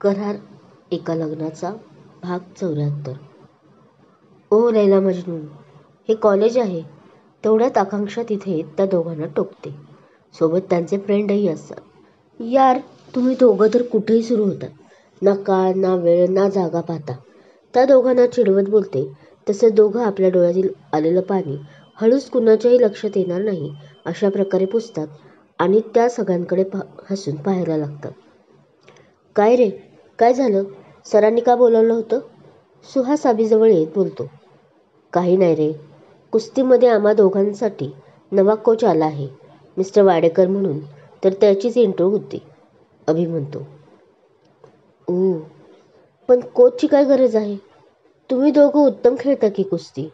करार एका लग्नाचा भाग 74. ओ लैला मजनू, हे कॉलेज आहे. तेवढ्यात आकांक्षा तिथे त्या दोघांना टोकते. सोबत त्यांचे फ्रेंडही असतात. यार, तुम्ही दोघं तर कुठेही सुरू होतात. ना काळ ना वेळ ना जागा पाहता. त्या दोघांना चिडवत बोलते. तसं दोघं आपल्या डोळ्यातील आलेलं पाणी हळूच कुणाच्याही लक्षात येणार नाही अशा प्रकारे पुसतात आणि त्या सगळ्यांकडे हसून पाहायला लागतात. काय रे, काय झालं? सरांनी का बोलावलं होतं? सुहास आबीजवळ येत बोलतो. काही नाही रे, कुस्तीमध्ये आम्हा दोघांसाठी नवा कोच आला आहे, मिस्टर वाडेकर म्हणून. तर त्याचीच इंट्रो होती, अभि म्हणतो. ओ, पण कोचची काय गरज आहे? तुम्ही दोघं उत्तम खेळता की कुस्ती,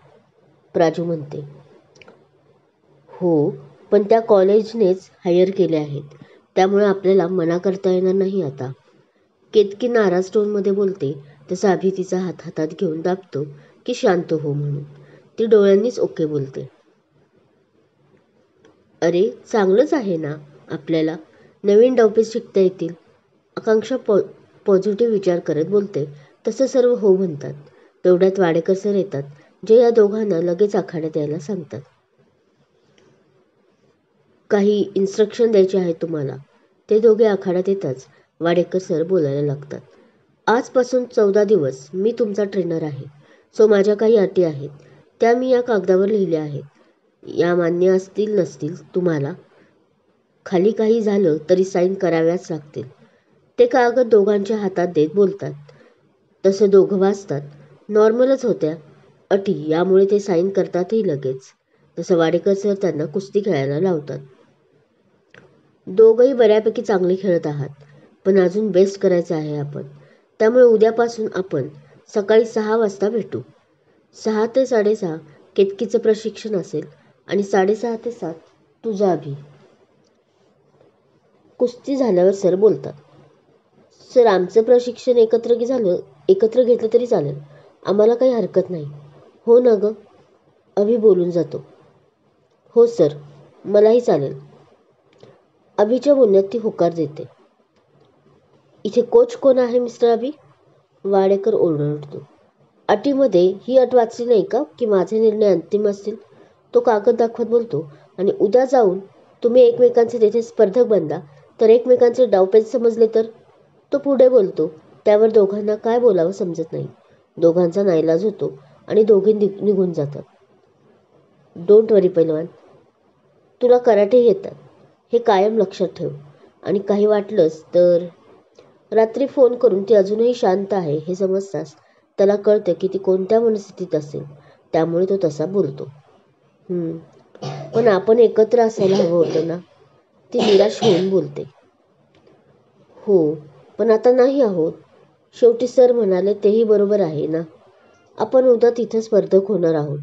प्राजू म्हणते. हो, पण त्या कॉलेजनेच हायर केले आहेत, त्यामुळे आपल्याला मना करता येणार नाही आता. केतकी नाराज टोनमध्ये बोलते. तसा अभि तिचा हात हातात घेऊन दाबतो की शांत हो म्हणून. ती डोळ्यांनीच ओके बोलते. अरे, चांगलंच आहे ना, आपल्याला नवीन डावपेच शिकता येतील. आकांक्षा पॉझिटिव्ह विचार करत बोलते. तसं सर्व हो म्हणतात. तेवढ्यात वाडेकर सर येतात, जे या दोघांना लगेच आखाड्यात यायला सांगतात. काही इन्स्ट्रक्शन द्यायचे आहेत तुम्हाला. ते दोघे आखाड्यात येताच वाडेकर सर बोलायला लागतात. आजपासून 14 दिवस मी तुमचा ट्रेनर आहे. सो माझ्या काही अटी आहेत, त्या मी या कागदावर लिहिल्या आहेत. या मान्य असतील नसतील तुम्हाला. खाली काही झालं तरी साईन कराव्याच लागतील. ते कागद दोघांच्या हातात देत बोलतात. तसं दोघं वाचतात. नॉर्मलच होत्या अटी, यामुळे ते साईन करतातही लगेच. तसं वाडेकर सर त्यांना कुस्ती खेळायला लावतात. दोघंही बऱ्यापैकी चांगले खेळत आहात, पण अजून बेस्ट करायचं आहे आपण. त्यामुळे उद्यापासून आपण सकाळी 6 वाजता भेटू. 6 ते 6:30 केतकीचं प्रशिक्षण असेल आणि 6:30 ते 7 तुझा अभि. कुस्ती झाल्यावर सर बोलतात. सर, आमचं प्रशिक्षण एकत्र घेतलं तरी चालेल. आम्हाला काही हरकत नाही. हो ना ग, अभि बोलून जातो. हो सर, मलाही चालेल. अभिच्या बोलण्यात ती होकार देते. इथे कोच कोण आहे मिस्टर अभि? वाडेकर ओरडतो. अटीमध्ये ही अट वाचली नाही का की माझे निर्णय अंतिम असतील? तो कागद दाखवत बोलतो. आणि उद्या जाऊन तुम्ही एकमेकांचे तिथे स्पर्धक बनला तर एकमेकांचे डावपेच समजले तर? तो पुढे बोलतो. त्यावर दोघांना काय बोलावं समजत नाही. दोघांचा नाईलाज होतो आणि दोघे निघून जातात. डोंट वरी पैलवान, तुला कराटे येतात हे कायम लक्षात ठेव. आणि काही वाटलंच तर रात्री फोन करून ती अजूनही शांत आहे हे समजताच त्याला कळतं की ती कोणत्या मनस्थितीत असेल. त्यामुळे तो तसा बोलतो. पण आपण एकत्र असायला हवं होतं ना, ती निराश होऊन बोलते. हो, पण आता नाही आहोत. शेवटी सर म्हणाले तेही बरोबर आहे ना. आपण उद्या तिथे स्पर्धक होणार आहोत.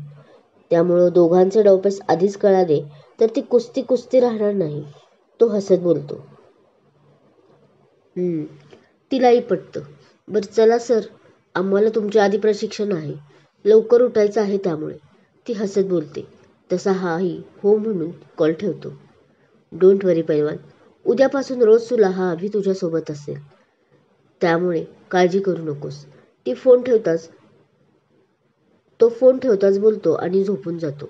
त्यामुळं दोघांचे डावपेच आधीच कळाले तर ती कुस्ती राहणार नाही. तो हसत बोलतो. तिलाही पटतं. बरं चला सर, आम्हाला तुमच्या आधी प्रशिक्षण आहे. लवकर उठायचं आहे त्यामुळे. ती हसत बोलते. तसा हाही हो म्हणून कॉल ठेवतो. डोंट वरी पैलवान, उद्यापासून रोज तुला हा अभि तुझ्यासोबत असेल. त्यामुळे काळजी करू नकोस. तो फोन ठेवताच बोलतो आणि झोपून जातो.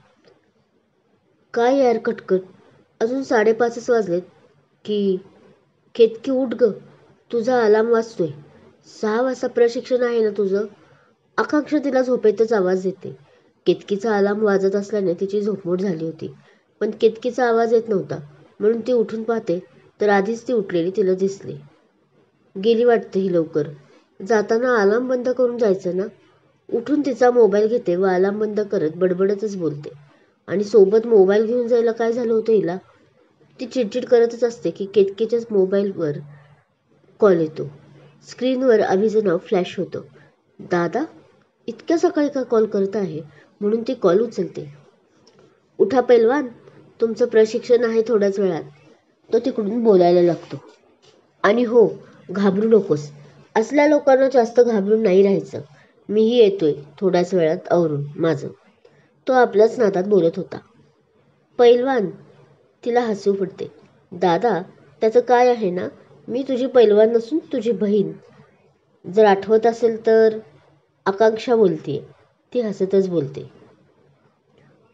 काय यार कटकट, अजून 5:30च वाजलेत की. केतकी उठ ग, तुझा अलार्म वाजतोय. 6 वाजता प्रशिक्षण आहे ना तुझं? आकांक्षा तिला झोपेतच आवाज देते. केतकीचा अलार्म वाजत असल्याने तिची झोपमोड झाली होती. पण केतकीचा आवाज येत नव्हता म्हणून ती उठून पाहते तर आधीच ती उठलेली तिला दिसली. गेली वाटते ही लवकर. जाताना अलार्म बंद करून जायचं ना. उठून तिचा मोबाईल घेते व अलार्म बंद करत बडबडतच बोलते. आणि सोबत मोबाईल घेऊन जायला काय झालं होतं हिला? ती चिडचिड करतच असते की केतकीच्याच मोबाईलवर कॉल येतो. स्क्रीनवर अभिचं नाव फ्लॅश होतं. दादा, इतक्या सकाळी का कॉल करत आहे म्हणून ती कॉल उचलते. उठा पैलवान, तुमचं प्रशिक्षण आहे थोड्याच वेळात. तो तिकडून बोलायला लागतो. आणि हो, घाबरू नकोस. असल्या लोकांना जास्त घाबरून नाही राहायचं. मीही येतोय थोड्याच वेळात आवरून माझं. तो आपल्याच नादात बोलत होता. पैलवान, तिला हसू फुटते. दादा, त्याचं काय आहे ना, मी तुझी पैलवान नसून तुझी बहीण. जर आठवत असेल तर. आकांक्षा बोलतीये. ती हसतच बोलते.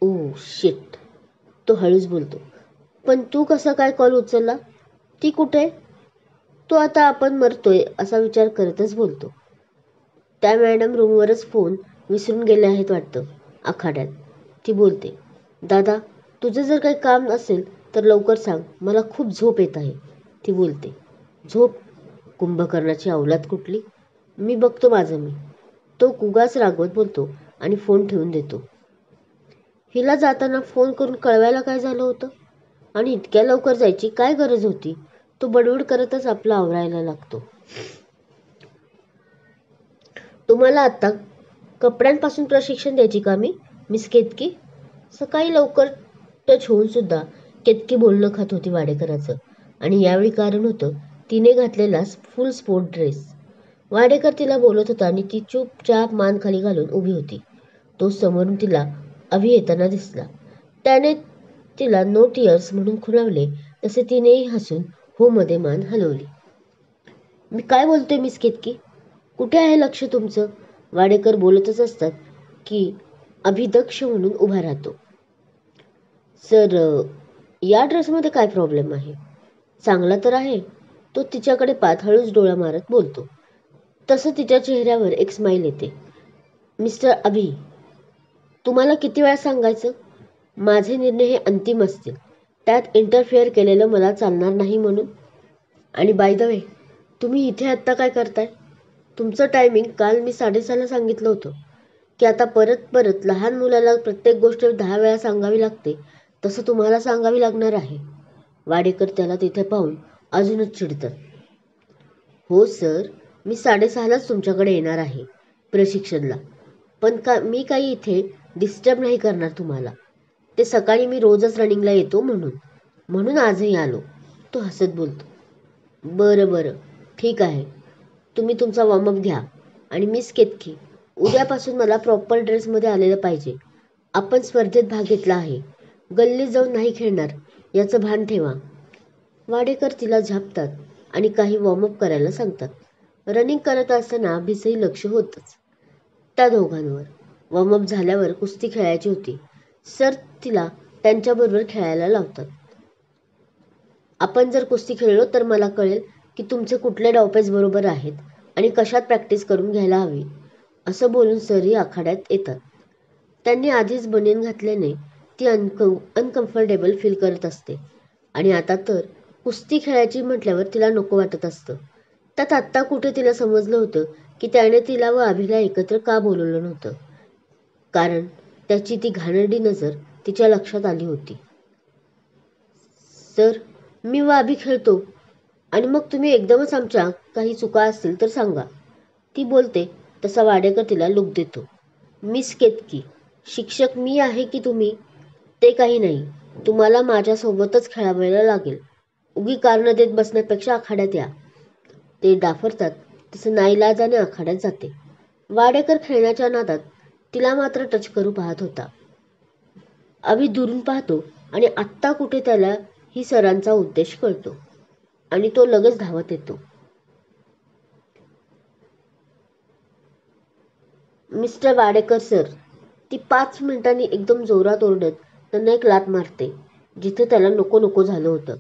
Oh shit. तो हळूच बोलतो. पण तू कसा काय कॉल उचलला? ती कुठे? तो आता आपण मरतोय असा विचार करतच बोलतो. त्या मॅडम रूमवरच फोन विसरून गेले आहेत वाटतं. आखाड्यात. ती बोलते. दादा, तुझं जर काही काम असेल तर लवकर सांग. मला खूप झोप येत आहे. ती बोलते. झोप? कुंभकर्णाची अवलाद कुठली. मी बघतो माझं मी. तो उगाच रागवत बोलतो आणि फोन ठेवून देतो. हिला जाताना फोन करून कळवायला काय झालं होतं? आणि इतक्या लवकर जायची काय गरज होती? तो बडबड करतच आपला आवरायला लागतो. तुम्हाला आता कपड्यांपासून प्रशिक्षण द्यायची का मी, मिस केतकी? सकाळी लवकर टच होऊन सुद्धा केतकी बोलणं खात होती वाडेकराचं. आणि यावेळी कारण होतं तिने घातलेला फुल स्पोर्ट ड्रेस. वाडेकर तिला बोलत होता आणि ती चुपचाप मान खाली घालून उभी होती. तो समोरून तिला अभि येताना दिसला. त्याने तिला नो टिअर्स म्हणून खुणावले तसे तिनेही हसून हो मध्ये मान हलवली. मी काय बोलतोय मिस केतकी? कुठे आहे लक्ष तुमचं? वाडेकर बोलतच असतात की अभिदक्ष म्हणून उभा राहतो. सर, या ड्रेसमध्ये काय प्रॉब्लेम आहे? चांगला तर आहे. तो तिच्याकडे पाहत हळूच डोळा मारत बोलतो. तसं तिच्या चेहऱ्यावर एक स्माईल येते. मिस्टर अभि, तुम्हाला किती वेळा सांगायचं? माझे निर्णय हे अंतिम असतील. त्यात इंटरफेअर केलेलं मला चालणार नाही म्हणून. आणि बाय द वे, तुम्ही इथे आत्ता काय करताय? तुमचं टायमिंग काल मी 6:30ला सांगितलं होतं की आता परत परत लहान मुलाला प्रत्येक गोष्ट 10 वेळा सांगावी लागते तसं तुम्हाला सांगावी लागणार आहे. वाडेकर त्याला तिथे पाहून अजूनच चिडतात. हो सर, मी 6:30लाच तुमच्याकडे येणार आहे प्रशिक्षणला. पण मी काही इथे डिस्टर्ब नाही करणार तुम्हाला. ते सकाळी मी रोजच रनिंगला येतो म्हणून आजही आलो. तो हसत बोलतो. बरं बरं, ठीक आहे. तुम्ही तुमचा वॉर्मअप घ्या. आणि मिस केतकी, उद्यापासून मला प्रॉपर ड्रेसमध्ये आलेलं पाहिजे. आपण स्पर्धेत भाग घेतला आहे. गल्लीत जाऊन नाही खेळणार याचं भान ठेवा. वाडेकर तिला झापतात आणि काही वॉर्मअप करायला सांगतात. रनिंग करत असताना अभिचंही लक्ष होतंच त्या दोघांवर. वॉर्मअप झाल्यावर कुस्ती खेळायची होती. सर तिला त्यांच्याबरोबर खेळायला लावतात. आपण जर कुस्ती खेळलो तर मला कळेल की तुमचे कुठले डावपेच बरोबर आहेत आणि कशात प्रॅक्टिस करून घ्यायला हवी. असं बोलून सरही आखाड्यात येतात. त्यांनी आधीच बनियन घातल्याने ती अनकम्फर्टेबल फील करत असते. आणि आता तर कुस्ती खेळायची म्हटल्यावर तिला नको वाटत असतं. त्यात आत्ता कुठे तिला समजलं होतं की त्याने तिला व अभिला एकत्र का बोलवलं नव्हतं. कारण त्याची ती घाणेरडी नजर तिच्या लक्षात आली होती. सर, मी व अभि खेळतो आणि मग तुम्ही एकदमच आमच्या काही चुका असतील तर सांगा. ती बोलते तसा वाडेकर तिला लूक देतो. मिस केतकी, शिक्षक मी आहे की तुम्ही? ते काही नाही. तुम्हाला माझ्यासोबतच खेळायला लागेल. उगी कारणं देत बसण्यापेक्षा आखाड्यात या. ते डाफरतात तसं नाईलाजाने आखाड्यात जाते. वाडेकर खेळण्याच्या नादात तिला मात्र टच करू पाहत होता. अभि दुरून पाहतो आणि आत्ता कुठे त्याला ही सरांचा उद्देश कळतो आणि तो लगेच धावत येतो. Mister Wadekar sir. ती 5 मिनिटांनी एकदम जोरात ओरडत त्यांना एक लाथ मारते जिथे त्याला नको नको झालं होतं.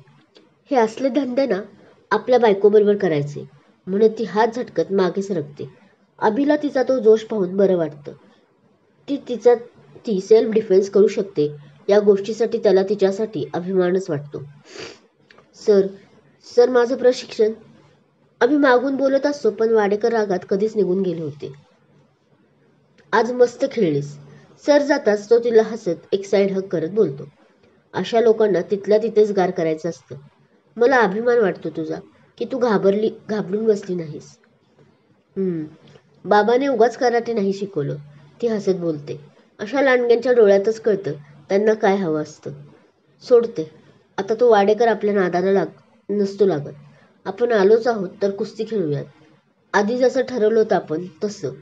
हे असले धंदे ना आपल्या बायकोबरोबर करायचे म्हणून ती हात झटकत मागे सरकते. अभिला तिचा तो जोश पाहून बरं वाटतं. ती सेल्फ डिफेन्स करू शकते या गोष्टीसाठी त्याला तिच्यासाठी अभिमानच वाटतो. सर, सर माझं प्रशिक्षण. अभि मागून बोलत असतो पण वाडेकर रागात कधीच निघून गेले होते. आज मस्त खेळलीस. सर जाताच तो तिला हसत एक साईड हग करत बोलतो. अशा लोकांना तिथल्या तिथेच गार करायचं असतं. मला अभिमान वाटतो तुझा की तू घाबरून बसली नाहीस. बाबाने उगाच कराटे नाही शिकवलं. ती हसत बोलते. अशा लांडग्यांच्या डोळ्यातच कळतं त्यांना काय हवं असतं. सोडते. आता तो वाडेकर आपल्या नादाला नसतो लागत. आपण आलोच आहोत तर कुस्ती खेळूयात. आधी जसं ठरवलं होतं आपण तसं.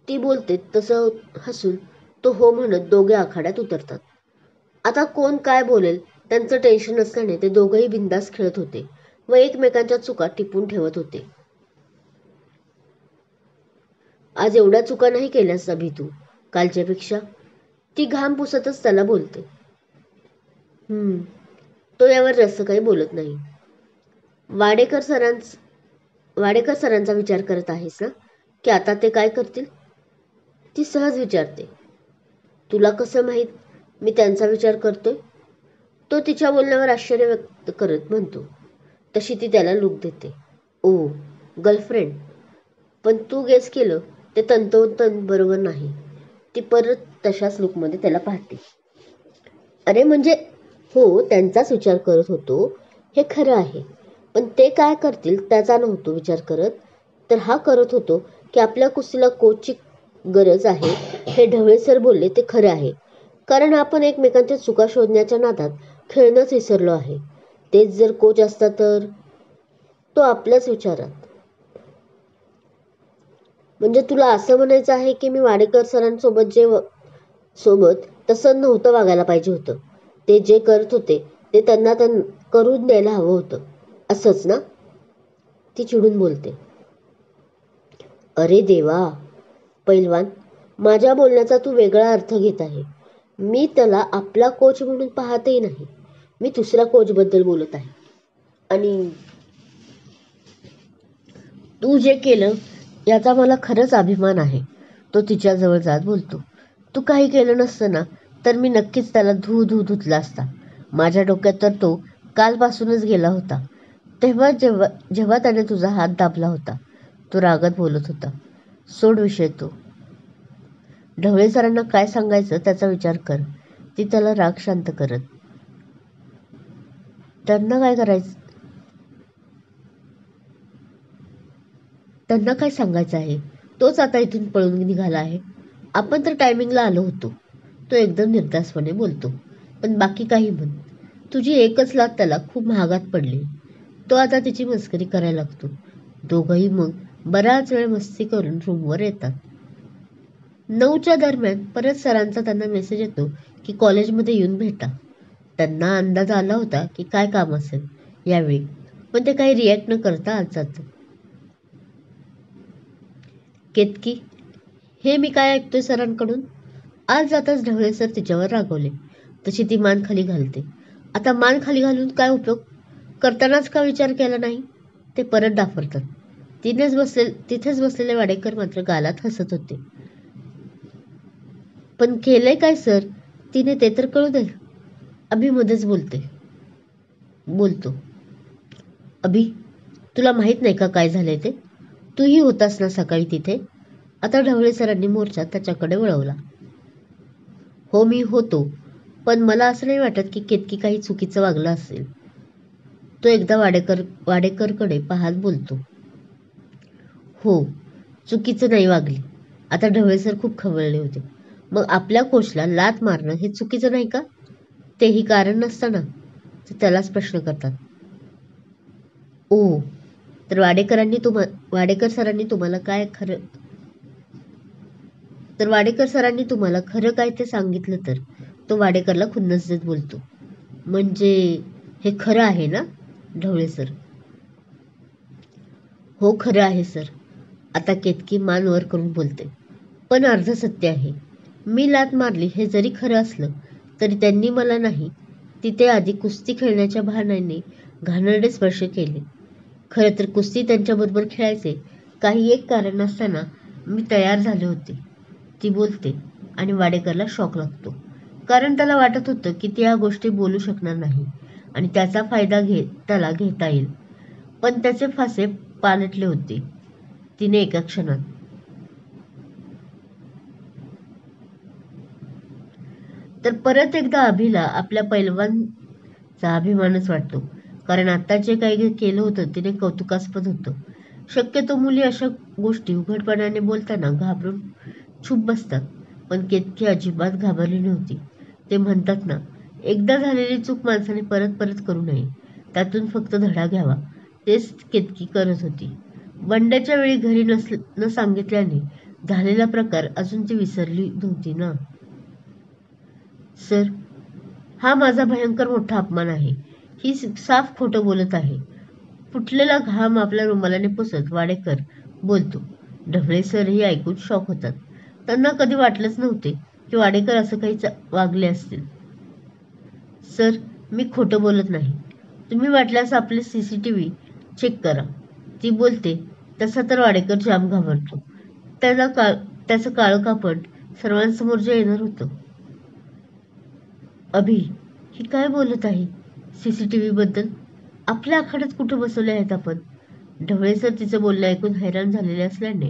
ती बोलते तसं हसून तो हो म्हणत दोघे आखाड्यात उतरतात. आता कोण काय बोलेल त्यांचं टेन्शन नसल्याने ते दोघंही बिनधास्त खेळत होते व एकमेकांच्या चुका टिपून ठेवत होते. आज एवढ्या चुका नाही केल्यास अभि तू कालच्यापेक्षा. ती घाम पुसतच त्याला बोलते. तो यावर जास्त काही बोलत नाही. वाडेकर सरांचा विचार करत आहेस ना की आता ते काय करतील? ती सहज विचारते. तुला कसं माहीत मी त्यांचा विचार करतोय? तो तिच्या बोलण्यावर आश्चर्य व्यक्त करत म्हणतो. तशी ती त्याला लूक देते. ओ, गर्लफ्रेंड. पण तू गेस केलं ते तंतोतंत बरोबर नाही. ती परत तशाच लूकमध्ये त्याला पाहते. अरे म्हणजे हो, त्यांचाच विचार करत होतो हे खरं आहे. पण ते काय करतील त्याचा नव्हतो विचार करत. तर हा करत होतो की आपल्या कुस्तीला कोचची गरज आहे. हे ढवळे सर बोलले ते खरं आहे. कारण आपण एकमेकांच्या चुका शोधण्याच्या नादात खेळणंच विसरलो आहे. तेच जर कोच असता तर. तो आपल्याच विचारात. म्हणजे तुला असं म्हणायचं आहे की मी वाडेकर सरांसोबत तसं नव्हतं वागायला पाहिजे होतं. ते जे करत होते ते त्यांना करून द्यायला हवं होतं असंच ना? ती चिडून बोलते. अरे देवा पैलवान, माझ्या बोलण्याचा तू वेगळा अर्थ घेत आहे. मी त्याला आपला कोच म्हणून पाहतही नाही. मी दुसऱ्या कोचबद्दल बोलत आहे. आणि तू जे केलं याचा मला खरंच अभिमान आहे. तो तिच्याजवळ जात बोलतो. तू काही केलं नसतं ना तर मी नक्कीच त्याला धुतला असता. माझ्या डोक्यात तर तो कालपासूनच गेला होता. जेव्हा त्याने तुझा हात दाबला होता. तो रागात बोलत होता. सोड विषय तो. ढवळे सरांना काय सांगायचं त्याचा विचार कर. ती त्याला राग शांत करत. त्यांना काय सांगायचं आहे? तोच आता इथून पळून निघाला आहे. आपण तर टायमिंगला आलो होतो. तो एकदम निर्धास्तपणे बोलतो. पण बाकी काही म्हण. तुझी एकच लाथ त्याला खूप महागात पडली. तो आता तिची मस्करी करायला लागतो. दोघंही मग बराच वेळ मस्ती करून रूमवर येतात. 9च्या दरम्यान परत सरांचा त्यांना मेसेज येतो की कॉलेजमध्ये येऊन भेटा. त्यांना अंदाज आला होता की काय काम असेल यावेळी. पण ते काही रिॲक्ट न करता आज जातात. केतकी, हे मी काय ऐकतोय सरांकडून? आज जाताच ढवळे सर तिच्यावर रागवले. तशी ती मान खाली घालते. आता मान खाली घालून काय उपयोग? करतानाच का विचार केला नाही? ते परत दाफरतात. तिथेच बसलेले वाडेकर मात्र गालात हसत होते. पण केलंय काय सर? तिने ते तर कळू दे. अभि मध्येच बोलतो. अभि, तुला माहित नाही का काय झालंय ते? तूही होतास ना सकाळी तिथे? आता ढवळे सरांनी मोर्चा त्याच्याकडे वळवला. हो, मी होतो. पण मला असं नाही वाटत की केतकी काही चुकीचं वागलं असेल. तो एकदा वाडेकरकडे पाहत बोलतो. हो, चुकीचं नाही वागली. आता ढवळे सर खूप खवळले होते. मग आपल्या कोचला लाथ मारणं हे चुकीचं नाही का? तेही कारण नसताना ते त्यालाच प्रश्न करतात. ओ, तर वाडेकर सरांनी तुम्हाला खरं काय ते सांगितलं तर? तो वाडेकरला खुन्नस देत बोलतो. म्हणजे हे खरं आहे ना? ढवळे सर. हो, खरं आहे सर. आता केतकी मान वर करून बोलते. पण अर्ध सत्य आहे. मी लाथ मारली हे जरी खरं असलं तरी त्यांनी मला नाही. तिथे आधी कुस्ती खेळण्याच्या बहाण्याने घाणेरडे स्पर्श केले. खरं तर कुस्ती त्यांच्याबरोबर खेळायचे काही एक कारण नसताना मी तयार झाले होते. ती बोलते आणि वाडेकरला शॉक लागतो. कारण त्याला वाटत होतं की ती या गोष्टी बोलू शकणार नाही आणि त्याचा फायदा त्याला घेता येईल. पण त्याचे फासे पालटले होते तिने एका क्षणात. तर परत एकदा अभिला आपल्या पैलवानचा अभिमानच वाटतो. कारण आता जे काही केलं होतं तिने कौतुकास्पद होतं. शक्यतो मुली अशा गोष्टी उघडपणाने बोलताना घाबरून चूप बसतात. पण केतकी अजिबात घाबरली नव्हती. ते म्हणतात ना, एकदा झालेली चूक माणसाने परत परत करू नये. त्यातून फक्त धडा घ्यावा. तेच केतकी करत होती. वंड्याच्या वेळी घरी न सांगितल्याने झालेला प्रकार अजून ती विसरली नव्हती ना. सर, हा माझा भयंकर मोठा अपमान आहे. ही साफ खोटं बोलत आहे. फुटलेला घाम आपल्या रुमालाने पुसत वाडेकर बोलतो. ढवळे सरही ऐकून शॉक होतात. त्यांना कधी वाटलंच नव्हते की वाडेकर असं काही वागले असतील. सर, मी खोटं बोलत नाही. तुम्ही वाटल्यास आपले CCTV चेक करा. ती बोलते तसा तर वाडेकर जाम घाबरतो. त्याचं काळं कापड सर्वांसमोर जे येणार होतं. अभि, ही काय बोलत आहे CCTV बद्दल? आपल्या आखाड्यात कुठं बसवले आहेत आपण? ढवळे सर तिचं बोलणं ऐकून हैराण झालेले असल्याने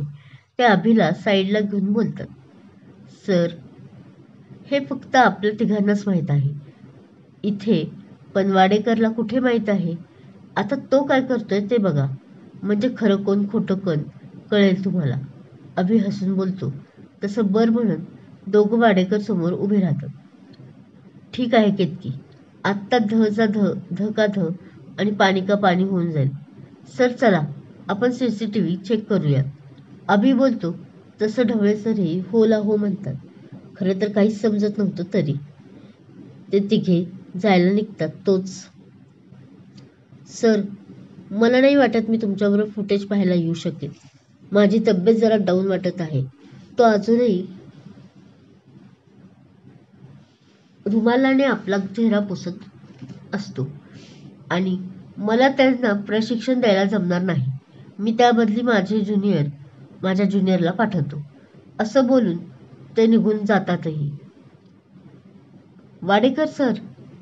त्या अभिला साईडला घेऊन बोलतात. सर, हे फक्त आपल्या तिघांनाच माहीत आहे इथे, पण वाडेकरला कुठे माहीत आहे? आता तो काय करतोय ते बघा, म्हणजे खरं कोण खोटं कोण कळेल तुम्हाला. अभि हसून बोलतो. तसं बर म्हणत दोघं वाडेकर समोर उभे राहतात. ठीक आहे केतकी, आत्ता धचा ध का ध आणि पाणी का पाणी होऊन जाईल. सर चला, आपण CCTV चेक करूयात. अभि बोलतो. तसं ढवळे सरही होला हो म्हणतात. खरं तर काहीच समजत नव्हतं तरी ते तिघे जायला निघतात. तोच, सर, मला नाही वाटत मी तुमच्याबरोबर फुटेज पाहायला येऊ शकेल. माझी तब्येत जरा डाऊन वाटत आहे. तो अजूनही रुमालाने आपला चेहरा पुसत असतो आणि मला त्यांना प्रशिक्षण द्यायला जमणार नाही. मी त्याबदली माझ्या ज्युनियरला पाठवतो. असं बोलून ते निघून जातातही. वाडेकर सर,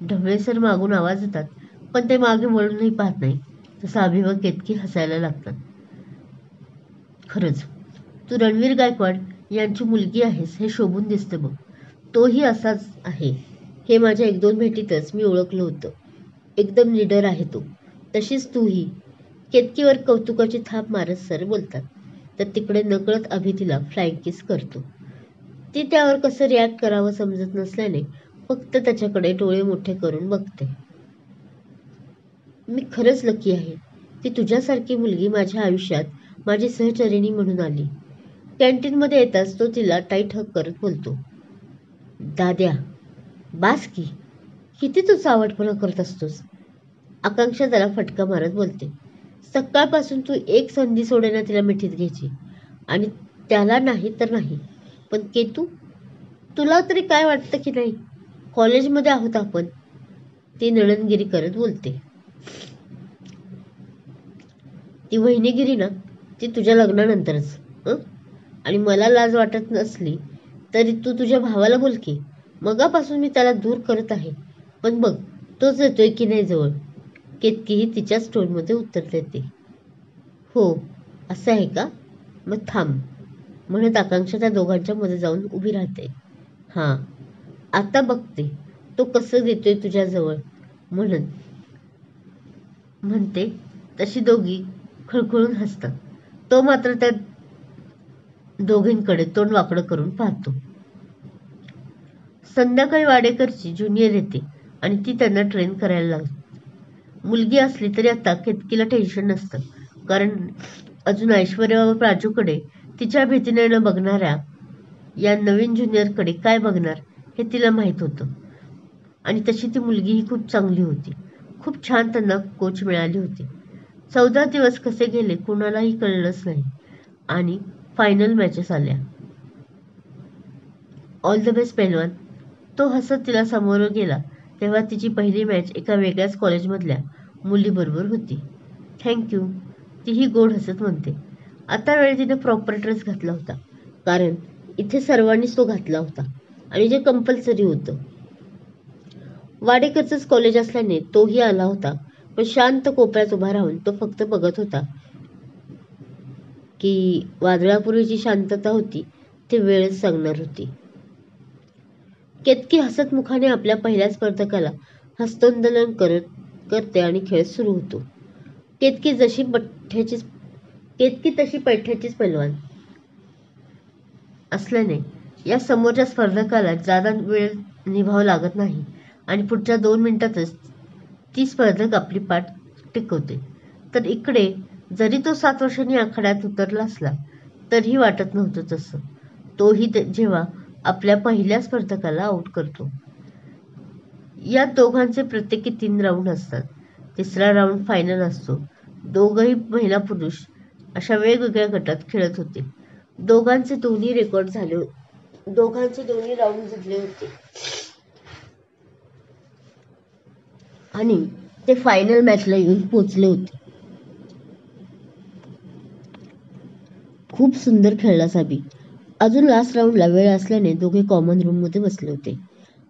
ढवळे सर मागून आवाज येतात, पण ते मागे वळूनही पाहत नाही. तसा अभि व केतकी हसायला लागतात. खरंच तू रणवीर गायकवाड यांची मुलगी आहेस हे शोभून दिसते बघ. तोही असाच आहे हे माझ्या 1-2 भेटीतच मी ओळखलं होतं. एकदम निडर आहे तो. तशीच तूही. केतकीवर कौतुकाची थाप मारत सर बोलतात. तर तिकडे नकळत अभि तिला फ्लाइंग किस करतो. ती त्यावर कसं रिॲक्ट करावं समजत नसल्याने फक्त त्याच्याकडे डोळे मोठे करून बघते. मी खरंच लकी आहे की तुझ्यासारखी मुलगी माझ्या आयुष्यात माझी सहचरिणी म्हणून आली. कॅन्टीनमध्ये येताच तो तिला टाईट हग करत बोलतो. दाद्या, बास की, किती तू चावटपणा करत असतोस. आकांक्षा त्याला फटका मारत बोलते. सकाळपासून तू एक संधी सोडेना तिला मिठीत घ्यायची आणि त्याला नाही तर नाही. पण केतू, तुला तरी काय वाटतं की नाही? कॉलेजमध्ये आहोत आपण. ती नळनगिरी करत बोलते. ती वहिनीगिरी ना, ती तुझ्या लग्नानंतरच. आणि मला लाज वाटत नसली तरी तू तुझ्या भावाला बोल की. मगापासून मी त्याला दूर करत आहे, पण बघ तोच येतोय की नाही जवळ. केतकीही तिच्याच टोनमध्ये उत्तर देते. हो, असं आहे का? मग थांब, म्हणत आकांक्षा त्या दोघांच्या मध्ये जाऊन उभी राहते. हां, आता बघते तो कसं देतोय तुझ्या जवळ म्हणते. तशी दोघी खळखळून हसतात. तो मात्र त्या दोघींकडे तोंड वाकडं करून पाहतो. संध्याकाळी वाडेकरची ज्युनियर येते आणि ती त्यांना ट्रेन करायला लागते. मुलगी असली तरी आता केतकीला टेन्शन नसतं, कारण अजून ऐश्वर्या व प्राजूकडे तिच्या भीतीने न बघणाऱ्या या नवीन ज्युनियरकडे काय बघणार हे तिला माहीत होतं. आणि तशी ती मुलगी ही खूप चांगली होती. खूप छान त्यांना कोच मिळाली होती. 14 दिवस कसे गेले कुणालाही कळलंच नाही आणि फायनल मॅचेस आल्या. ऑल द बेस्ट पेलवान. तो हसत तिला समोर गेला तेव्हा तिची पहिली मॅच एका वेगळ्याच कॉलेजमधल्या मुलीबरोबर होती. थँक्यू, तीही गोड हसत म्हणते. आता वेळी तिने प्रॉपर ड्रेस घातला होता, कारण इथे सर्वांनीच तो घातला होता आणि जे कंपल्सरी होतं. वाडेकरचंच कॉलेज असल्याने तोही आला होता, पण शांत कोपऱ्यात उभा राहून तो फक्त बघत होता की वादळापूर्वीची शांतता होती ती वेळच सांगणार होती. केतकी हसत मुखाने आपल्या पहिल्या स्पर्धकाला हस्तोंदोलन करते आणि खेळ सुरू होतो. केतकी तशी पैठ्याचीच पैलवान असल्याने या समोरच्या स्पर्धकाला जादा वेळ निभावावा लागत नाही आणि पुढच्या 2 मिनिटातच ती स्पर्धक आपली पाठ टिकवते. तर इकडे जरी तो 7 वर्षांनी आखाड्यात उतरला असला तरीही वाटत नव्हतं तसं. तोही जेव्हा आपल्या पहिल्या स्पर्धकाला आउट करतो. या दोघांचे प्रत्येकी 3 राऊंड असतात. तिसरा राऊंड फायनल असतो. दोघंही महिला पुरुष अशा वेगवेगळ्या गटात खेळत होते. दोघांचे दोन्ही रेकॉर्ड झाले होते. दोघांचे दोन्ही राऊंड झाले होते आणि ते फायनल मॅचला येऊन पोचले होते. खूप सुंदर खेळलास अभि. अजून लास्ट राऊंडला वेळ असल्याने दोघे कॉमन रूममध्ये बसले होते.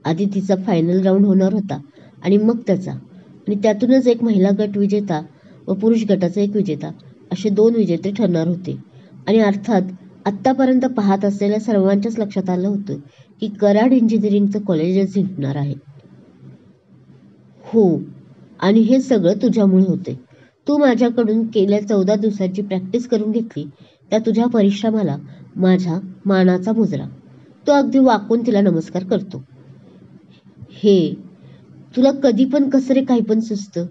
आधी तिचा फायनल राऊंड होणार होता आणि मग त्याचा, आणि त्यातूनच एक महिला गट विजेता व पुरुष गटाचा एक विजेता असे 2 विजेते ठरणार होते. आणि अर्थात आत्तापर्यंत पाहत असलेल्या सर्वांच्याच लक्षात आलं होतं की कराड इंजिनिअरिंगचं कॉलेजच जिंकणार आहे. हो, आणि हे सगळं तुझ्यामुळे होते. तू माझ्याकडून गेल्या 14 दिवसांची प्रॅक्टिस करून घेतली त्या तुझ्या परिश्रमाला माझा मानाचा मुजरा. तो अगदी वाकून तिला नमस्कार करतो. हे तुला कधी पण कसं रे काही पण सुचतं,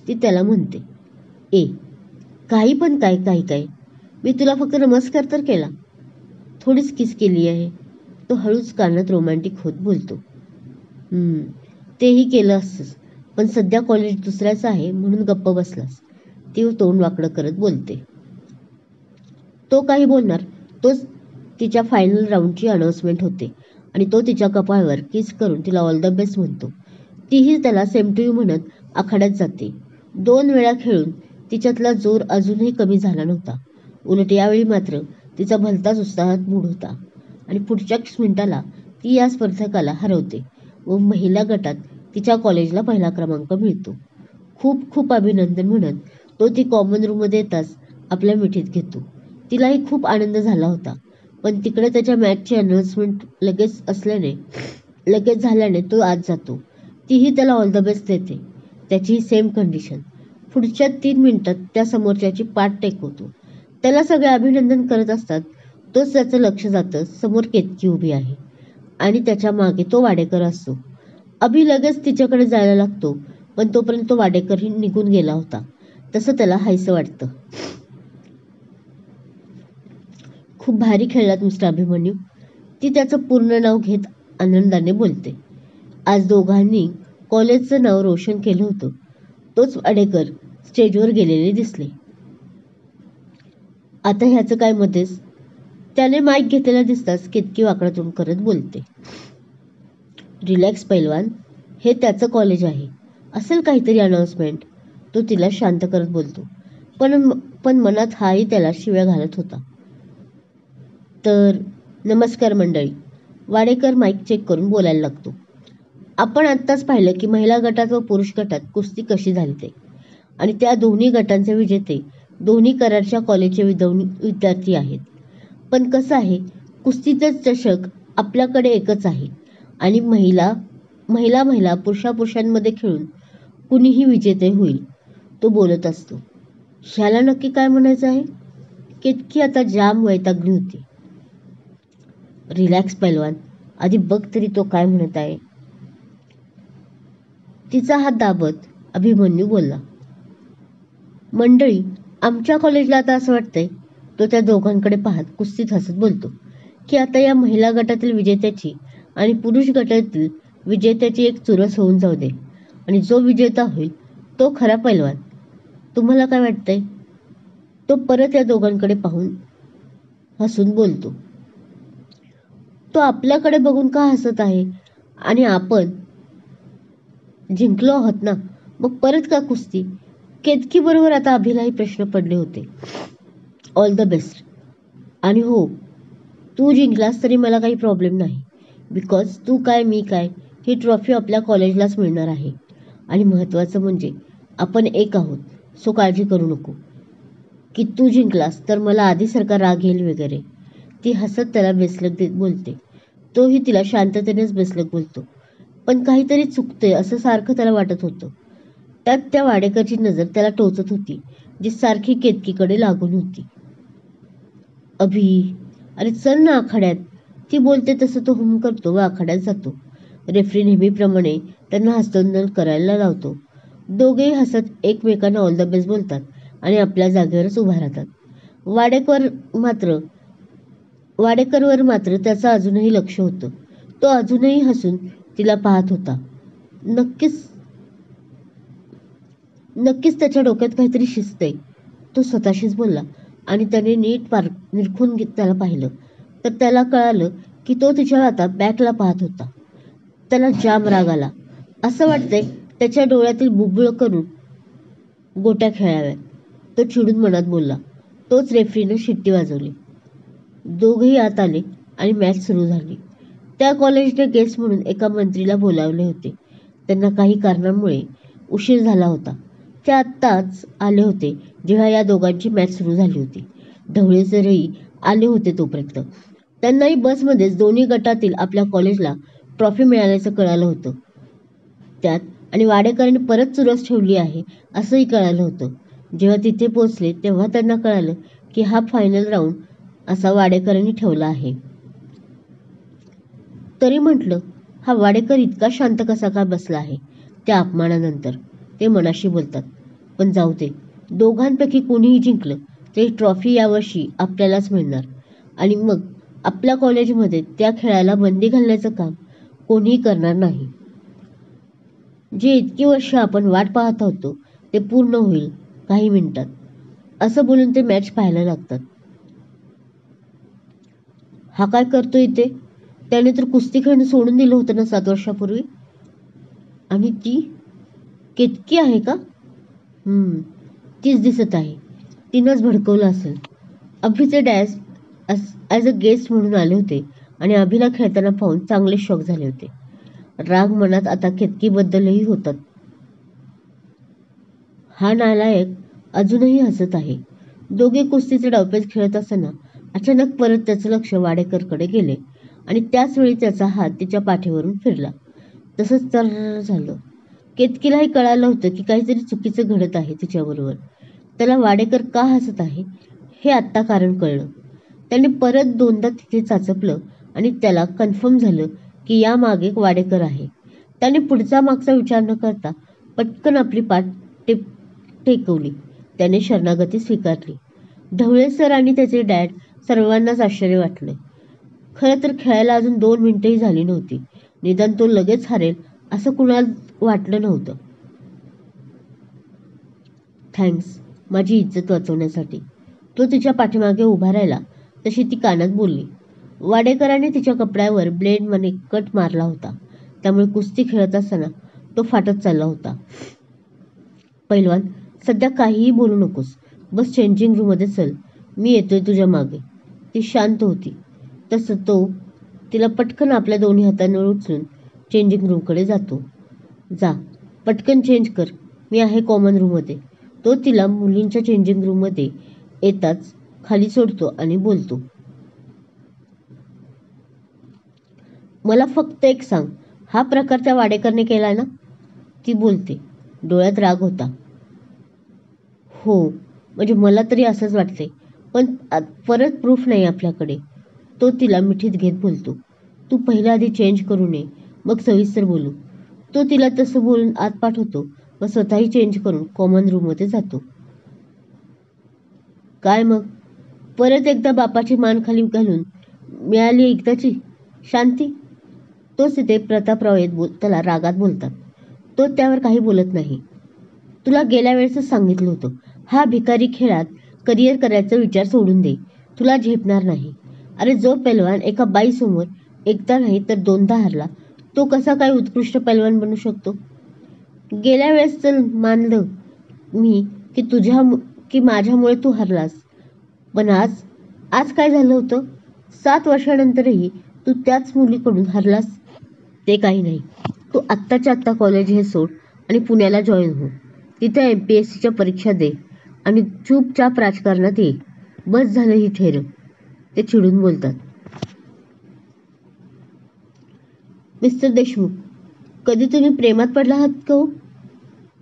ती त्याला म्हणते. ए, काही पण काय काही काय, मी तुला फक्त नमस्कार तर केला, थोडीच किस केली आहे. तो हळूच कानात रोमॅन्टिक होत बोलतो. तेही केलं असतंच, पण सध्या कॉलेज दुसऱ्याचं आहे म्हणून गप्प बसलास, ती तोंड वाकडं करत बोलते. तो काही बोलणार तोच तिच्या फायनल राऊंडची अनाउन्समेंट होते आणि तो तिच्या कपाळावर किस करून तिला ऑल द बेस्ट म्हणतो. तीही त्याला सेम टू यू म्हणत आखाड्यात जाते. 2 वेळा खेळून तिच्यातला जोर अजूनही कमी झाला नव्हता. उलट यावेळी मात्र तिचा भलताच उत्साहात मूड होता आणि पुढच्याच मिनिटाला ती या स्पर्धकाला हरवते व महिला गटात तिच्या कॉलेजला पहिला क्रमांक मिळतो. खूप खूप अभिनंदन म्हणत तो ती कॉमन रूममध्ये येताच आपल्या मिठीत घेतो. तिलाही खूप आनंद झाला होता, पण तिकडे त्याच्या मॅचची अनाउन्समेंट लगेच झाल्याने तो आत जातो. तीही त्याला ऑल द बेस्ट देते. त्याचीही सेम कंडिशन. पुढच्या 3 मिनिटात त्या समोरच्याची पाठ टेकवतो. त्याला सगळे अभिनंदन करत असतात. तोच त्याचं लक्ष जातं समोर केतकी उभी आहे आणि त्याच्या मागे तो वाडेकर असतो. अभि लगेच तिच्याकडे जायला लागतो, पण तोपर्यंत तो वाडेकरही निघून गेला होता. तसं त्याला हायसं वाटतं. खूप भारी खेळलात मिस्टर अभिमन्यू, ती त्याचं पूर्ण नाव घेत आनंदाने बोलते. आज दोघांनी कॉलेजचं नाव रोशन केलं होतं. तोच वाडेकर स्टेजवर गेलेले दिसले. आता ह्याचं काय मध्येच, त्याने माईक घेतलेला दिसताच केतकी वाकडा तोंड करत बोलते. रिलॅक्स पैलवान, हे त्याचं कॉलेज आहे, असेल काहीतरी अनाउन्समेंट, तो तिला शांत करत बोलतो. पण मनात हाही त्याला शिव्या घालत होता. तर नमस्कार मंडळी, वाडेकर माईक चेक करून बोलायला लागतो. आपण आत्ताच पाहिलं की महिला गटात व पुरुष गटात कुस्ती कशी झाली ते, आणि त्या दोन्ही गटांचे विजेते दोन्ही कराडच्या कॉलेजचे विद्यार्थी आहेत. पण कसं आहे, कुस्तीचे चषक आपल्याकडे एकच आहे आणि महिला पुरुषांमध्ये खेळून कुणीही विजेते होईल, तो बोलत असतो. ह्याला नक्की काय म्हणायचं आहे? केतकी आता जाम वैतागली होती. रिलॅक्स पैलवान, आधी बघ तरी तो काय म्हणत आहे, तिचा हात दाबत अभिमन्यू बोलला. मंडळी, आमच्या कॉलेजला आता असं वाटतंय, तो त्या दोघांकडे पाहत कुस्तीत हसत बोलतो, की आता या महिला गटातील विजेत्याची आणि पुरुष गटातील विजेत्याची एक चुरस होऊन जाऊ दे आणि जो विजेता होईल तो खरा पैलवान. तुम्हाला काय वाटतंय? तो परत या दोघांकडे पाहून हसून बोलतो. तो आपल्याकडे बघून का हसत आहे? आणि आपण जिंकलो आहोत ना, मग परत का कुस्ती? केतकी बरोबर आता अभिलाही प्रश्न पडले होते. All the best. आणि हो, तू जिंकलास तरी मला काही प्रॉब्लेम नाही, बिकॉज तू काय मी काय, ही ट्रॉफी आपल्या कॉलेजलाच मिळणार आहे. आणि महत्त्वाचं म्हणजे आपण एक आहोत, सो काळजी करू नको की तू जिंकलास तर मला आधीसारखा राग येईल वगैरे. ती हसत त्याला बेसलक देत बोलते. तोही तिला शांततेनेच बेसलक बोलतो, पण काहीतरी चुकतंय असं सारखं त्याला वाटत होतं. त्यात त्या वाडेकरची नजर त्याला टोचत होती, जी सारखी केतकीकडे लागून होती. अभि, अरे चल ना आखाड्यात, ती बोलते तसं तो हुम करतो व आखाड्यात जातो. रेफरी नेहमीप्रमाणे त्यांना हस्तांदोलन करायला लावतो. दोघेही हसत एकमेकांना ऑल द बेस्ट बोलतात आणि आपल्या जागेवरच उभा राहतात. वाडेकरवर मात्र त्याचं अजूनही लक्ष होतं. तो अजूनही हसून तिला पाहत होता. नक्कीच त्याच्या डोक्यात काहीतरी शिजतंय, तो स्वतःशीच बोलला. आणि त्याने नीट निरखून त्याला पाहिलं तर त्याला कळालं की तो तिच्या हातात बॅगला पाहत होता. त्याला जाम राग आला. असं वाटतंय त्याच्या डोळ्यातील बुबुळ करून गोट्या खेळाव्यात. तो चिडून मनात बोलला. तोच रेफरीनं शिट्टी वाजवली. दोघेही आत आले आणि मॅच सुरू झाली. त्या कॉलेजने गेस्ट म्हणून एका मंत्रीला बोलावले होते. त्यांना काही कारणामुळे उशीर झाला होता. ते आत्ताच आले होते जेव्हा या दोघांची मॅच सुरू झाली होती. ढवळे सरही आले होते तोपर्यंत. त्यांनाही बसमध्येच दोन्ही गटातील आपल्या कॉलेजला ट्रॉफी मिळाल्याचं कळालं होतं. त्यात आणि वाडेकरांनी परत चुरस ठेवली आहे असंही कळालं होतं. जेव्हा तिथे पोहोचले तेव्हा त्यांना कळालं की हा फायनल राऊंड असा वाडेकरांनी ठेवला आहे. तरी म्हटलं, हा वाडेकर इतका शांत कसा काय बसला आहे त्या अपमानानंतर? ते मनाशी बोलतात. पण जाऊ दे, दोघांपैकी कोणीही जिंकलं तरी ट्रॉफी यावर्षी आपल्यालाच मिळणार. आणि मग आपल्या कॉलेजमध्ये त्या खेळाला बंदी घालण्याचं काम कोणीही करणार नाही. जे इतकी वर्ष आपण वाट पाहत होतो ते पूर्ण होईल काही मिनिटात. असं बोलून ते मॅच पाहायला लागतात. हा काय करतो इथे? त्याने तर कुस्ती खेळणं सोडून दिलं होतं ना 7 वर्षापूर्वी. आणि ती केतकी आहे का? तीच दिसत आहे. तिनंच भडकवलं असेल. अभिचे डॅड ॲज अ गेस्ट म्हणून आले होते आणि अभिला खेळताना पाहून चांगले शॉक झाले होते. राग मनात आता केतकीबद्दलही होतात. हा नालायक अजूनही हसत आहे. दोघे कुस्तीचे डावपेच खेळत असताना अचानक परत त्याचं लक्ष वाडेकरकडे गेले आणि त्याच वेळी त्याचा हात तिच्या पाठीवरून फिरला. तसंच तर झालं. केतकीलाही कळालं होतं की काहीतरी चुकीचं घडत आहे तिच्याबरोबर. त्याला वाडेकर का हसत आहे हे आत्ता कारण कळलं. त्याने परत दोनदा तिथे चाचपलं आणि त्याला कन्फर्म झालं की यामागे वाडेकर आहे. त्याने पुढचा मागचा विचार न करता पटकन आपली पाठ टेकवली. त्याने शरणागती स्वीकारली. ढवळे सर आणि त्याचे डॅड सर्वांनाच आश्चर्य वाटले. खरं तर खेळायला अजून 2 मिनिटंही झाली नव्हती. निदान तो लगेच हारेल असं कुणाला वाटलं नव्हतं. थँक्स माझी इज्जत वाचवण्यासाठी. तो तिच्या पाठीमागे उभा राहिला तशी ती कानात बोलली. वाडेकरांनी तिच्या कपड्यावर ब्लेडने कट मारला होता. त्यामुळे कुस्ती खेळत असताना तो फाटत चालला होता. पैलवान, सध्या काहीही बोलू नकोस. बस चेंजिंग रूममध्ये चल. मी येतोय तुझ्या मागे. ती शांत होती. तसं तो तिला पटकन आपल्या दोन्ही हातांवर उचलून चेंजिंग रूमकडे जातो. जा, पटकन चेंज कर. मी आहे कॉमन रूममध्ये. तो तिला मुलींच्या चेंजिंग रूममध्ये येताच खाली सोडतो आणि बोलतो. मला फक्त एक सांग, हा प्रकार त्या वाडेकरने केला ना? ती बोलते. डोळ्यात राग होता. हो, म्हणजे मला तरी असंच वाटते. पण परत प्रूफ नाही आपल्याकडे. तो तिला मिठीत घेत बोलतो. तू पहिल्या आधी चेंज करू नये, मग सविस्तर बोलू. तो तिला तसं बोलून आत पाठवतो व स्वतःही चेंज करून कॉमन रूममध्ये जातो. काय मग? परत एकदा बापाची मान खाली घालून मिळाली एकदाची शांती? तोच तिथे प्रतापराव येत त्याला रागात बोलतात. तो त्यावर काही बोलत नाही. तुला गेल्या वेळेसच सांगितलं होतं, हा भिकारी खेळात करिअर करायचा विचार सोडून दे. तुला झेपणार नाही. अरे जो पैलवान एका बाईसमोर एकदा नाही तर 2दा हरला तो कसा काय उत्कृष्ट पैलवान बनू शकतो? गेल्या वेळेस चल मानलं मी की माझ्यामुळे तू हरलास. पण आज काय झालं होतं? 7 वर्षानंतरही तू त्याच मुलीकडून हरलास. ते काही नाही. तू आत्ताच्या आत्ता कॉलेज हे सोड आणि पुण्याला जॉईन हो. तिथे MPSCच्या परीक्षा दे आणि चुपचाप राजकारणात ये. बस झालं ही थेरं. ते चिडून बोलतात. मिस्टर देशमुख, कधी तुम्ही प्रेमात पडला आहात का हो?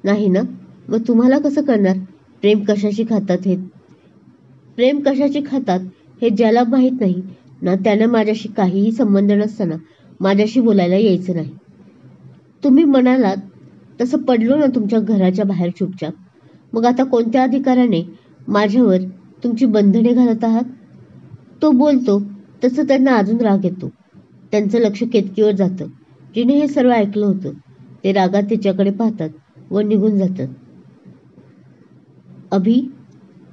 नाही ना? मग तुम्हाला कसं कळणार प्रेम कशाची खातात हे ज्याला माहीत नाही ना त्यानं माझ्याशी काहीही संबंध नसताना माझ्याशी बोलायला यायचं नाही. तुम्ही म्हणालात तसं पडलो ना तुमच्या घराच्या बाहेर चुपचाप. मग आता कोणत्या अधिकाराने माझ्यावर तुमची बंधने घालत आहात? तो बोलतो तसं त्यांना अजून राग येतो. त्यांचं लक्ष केतकीवर जातं. जिने हे सर्व ऐकलं होतं. ते रागात तिच्याकडे पाहतात व निघून जातात. अभि,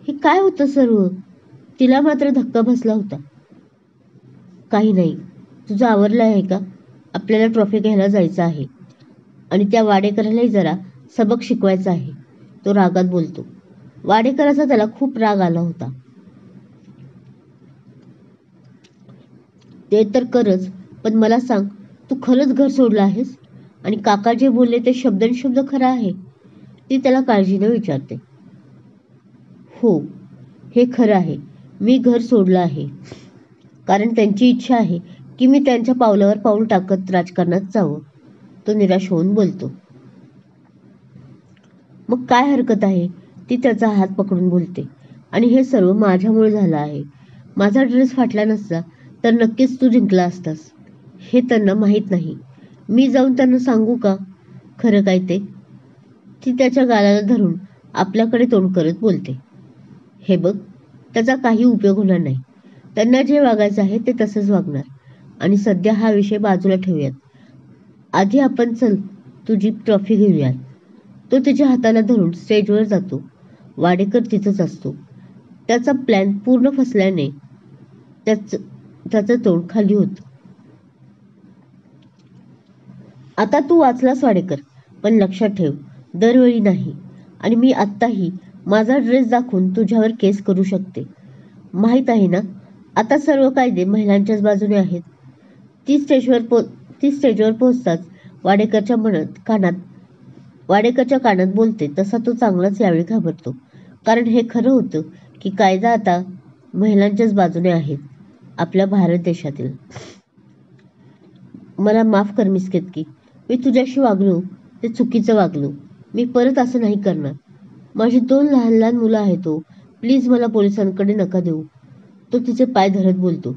हे काय होतं सर्व? तिला मात्र धक्का बसला होता. काही नाही, तुझं आवरलं आहे का? आपल्याला ट्रॉफी घ्यायला जायचं आहे आणि त्या वाडेकरालाही जरा सबक शिकवायचा आहे, तो रागात बोलतो. वाडेकराचा त्याला खूप राग आला होता. ते तर करच, पण मला सांग, तू खरंच घर सोडलं आहेस? आणि काका जे बोलले ते शब्द खरं आहे? ती त्याला काळजीने विचारते. हो, हे खरं आहे. मी घर सोडलं आहे कारण त्यांची इच्छा आहे की मी त्यांच्या पावलावर पाऊल टाकत राजकारणात जावं, तो निराश होऊन बोलतो. मग काय हरकत आहे? ती त्याचा हात पकडून बोलते. आणि हे सर्व माझ्यामुळे झालं आहे. माझा ड्रेस फाटला नसता तर नक्कीच तू जिंकला असतास. हे त्यांना माहीत नाही. मी जाऊन त्यांना सांगू का खरं काय ते? ती त्याच्या गालाला धरून आपल्याकडे तोंड करत बोलते. हे बघ, त्याचा काही उपयोग होणार नाही. त्यांना जे वागायचं आहे ते तसंच वागणार. आणि सध्या हा विषय बाजूला ठेवूयात. आधी आपण चल तुझी ट्रॉफी घेऊयात. तो तिच्या हाताला धरून स्टेजवर जातो. वाडेकर तिथंच असतो. त्याचा प्लॅन पूर्ण फसल्याने त्याचं तोंड खाली होतं. आता तू वाचलास वाडेकर, पण लक्षात ठेव, दरवेळी नाही. आणि मी आत्ताही माझा ड्रेस दाखवून तुझ्यावर केस करू शकते. माहीत आहे ना, आता सर्व कायदे महिलांच्याच बाजूने आहेत. ती स्टेजवर पोहोचताच वाडेकरच्या कानात बोलते तसा तो चांगलाच यावेळी घाबरतो. कारण हे खरं होतं की कायदा आता महिलांच्याच बाजूने आहेत आपल्या भारत देशातील. मला माफ कर मिस केतकी. मी तुझ्याशी वागलो ते चुकीचं वागलो. मी परत असं नाही करणार. माझी 2 लहान लहान मुलं आहेत हो. प्लीज मला पोलिसांकडे नका देऊ, तो तिचे पाय धरत बोलतो.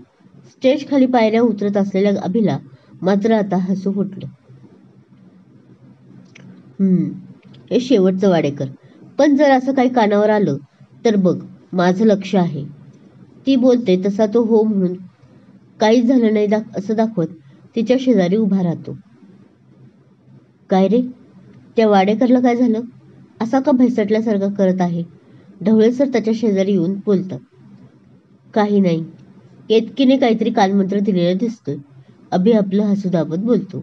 स्टेज खाली पायऱ्या उतरत असलेल्या अभिला मात्र आता हसू फुटलं. हे शेवटचं वाडेकर. पण जर असं काही कानावर आलं तर बघ, माझं लक्ष आहे. ती बोलते तसा तो हो म्हणून काहीच झालं नाही असं दाखवत तिच्या शेजारी उभा राहतो. काय रे, त्या वाडेकरला काय झालं? असा का भैसटल्यासारखा करत आहे? ढवळे सर त्याच्या शेजारी येऊन बोलतात. काही नाही, केतकीने काहीतरी कानमंत्र दिलेला दिसतोय, अभि आपलं हसू दाबत बोलतो.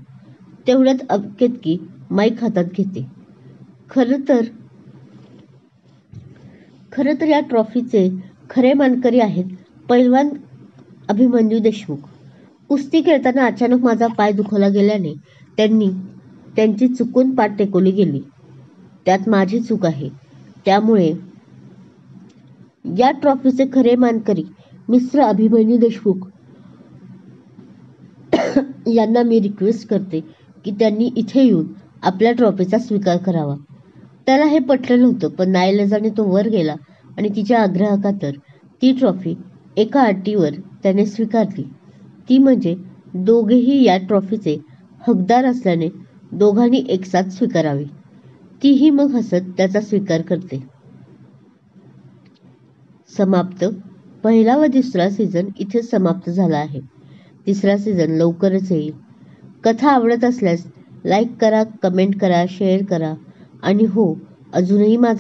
तेवढ्यात केतकी माईक हातात घेते. खरं तर या ट्रॉफीचे खरे मानकरी आहेत पैलवान अभिमन्यू देशमुख. कुस्ती खेळताना अचानक माझा पाय दुखावला गेल्याने त्यांची चुकून पाठ टेकवली गेली. त्यात माझी चूक आहे. त्यामुळे या ट्रॉफीचे खरे मानकरी मिस्टर अभिमन्यू देशमुख यांना मी रिक्वेस्ट करते की त्यांनी इथे येऊन आपल्या ट्रॉफीचा स्वीकार करावा. त्याला हे पटलं नव्हतं, पण नाईलाजाने तो वर गेला आणि तिच्या आग्रहाखातर ती ट्रॉफी एका अटीवर त्याने स्वीकारली. ती म्हणजे दोघेही या ट्रॉफीचे हकदार असल्याने दोघांनी एकसाथ स्वीकारावी. तीही मग हसत त्याचा स्वीकार करते. समाप्त. पहिला व 2रा सीझन इथेच समाप्त झाला आहे. 3रा सीझन लवकरच येईल. कथा आवडत असल्यास लाईक करा, कमेंट करा, शेअर करा आणि हो, अजूनही माझा